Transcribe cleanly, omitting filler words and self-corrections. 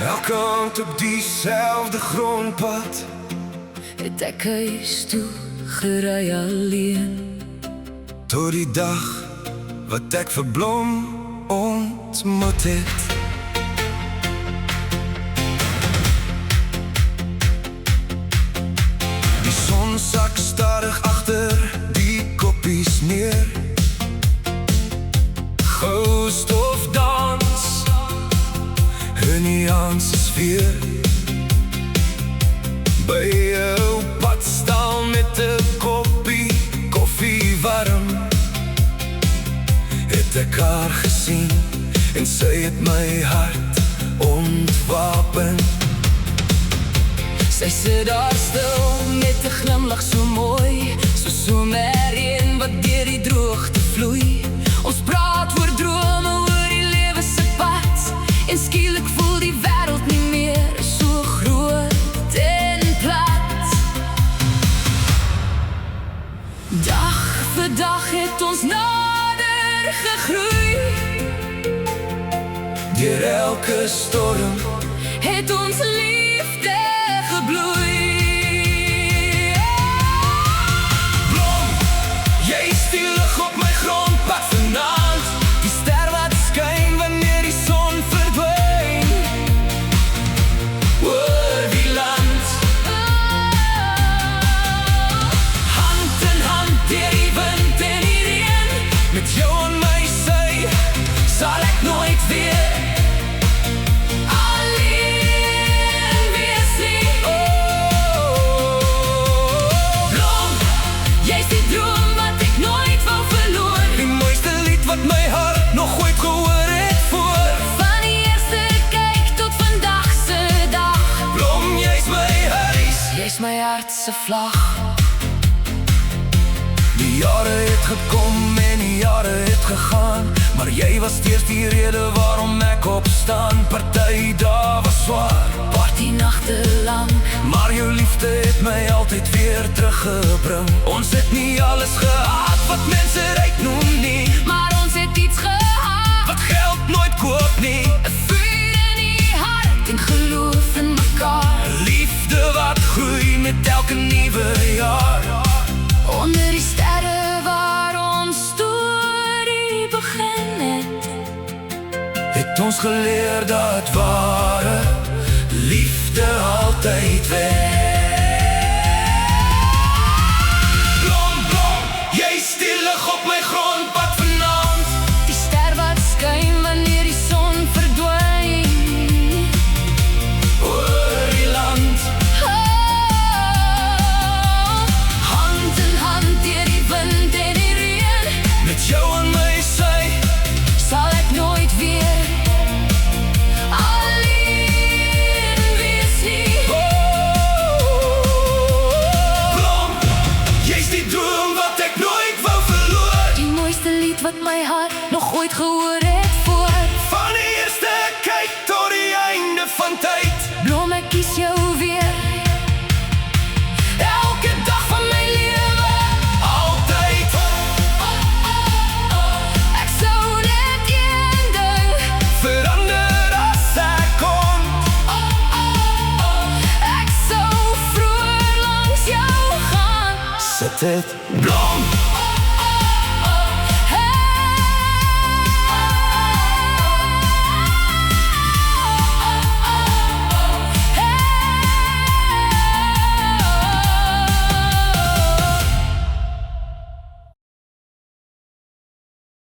Elke aand op diezelfde grondpad het ek huis toe gery alleen. tot die dag wat ek vir Blom ontmoet het. Die son sak stadig agter die koppies neer. Ghost of dans in die Janse sfeer. By jou pad staan met 'n koppie koffie warm, het ek haar gesien en sy het my hart ontwapen. Sy sit daar stil met 'n glimlag so mooi, so somerreën wat deur die droogte vloei. Ons praat oor drome, oor die lewe se pad, en skielik voel die wêreld nie meer so groot en plat. Dag vir dag het ons nader gegroei. Deur elke storm Het ons liefde gebloei. Blom, jy is die lig op my grondpad vanaand, die ster wat skyn wanneer die son verdwyn. Oor die land, hand in hand deur die wind en die reën, met jou aan my sy, sal ek nooit weer alleen wees nie. Blom, jy's die droom wat ek nooit wou verloor. Die mooiste lied wat my hart nog ooit gehoor het voor. Van die eerste kyk tot vandag se dag. Blom, jy's my huis. Jy's my hart se vlag. Die jare het gekom en die jare het gegaan, maar jy was steeds die rede waarom ek opstaan. Party dae was swaar, Party nagte lang, maar jou liefde het my altyd weer teruggebring. Ons het nie alles gehad wat mense ryk noem nie, maar ons het iets gehad wat geld nooit koop nie. 'n vuur in die hart en geloof in mekaar. Liefde wat groei met elke nuwe jaar. Onder die sterre waar ons storie begin Het ons geleer dat ware liefde altyd wen. Blom, blom, jy's die lig op my grondpad vanaand, Die ster wat skyn wanneer die son verdwyn. oor die land, Hand in hand deur die wind en die reën, met jou aan my sy, sal ek nooit weer alleen wees nie. Blom, jy's die droom wat ek nooit wou verloor. Die mooiste lied wat my hart nog ooit gehoor het voor. Van die eerste kyk tot die einde van tyd, Blom, ek kies jou weer. Elke dag van my lewe, altyd. ek sou net een ding Verander as ek kon, Ek sou vroeër langs jou gaan. sit het blom.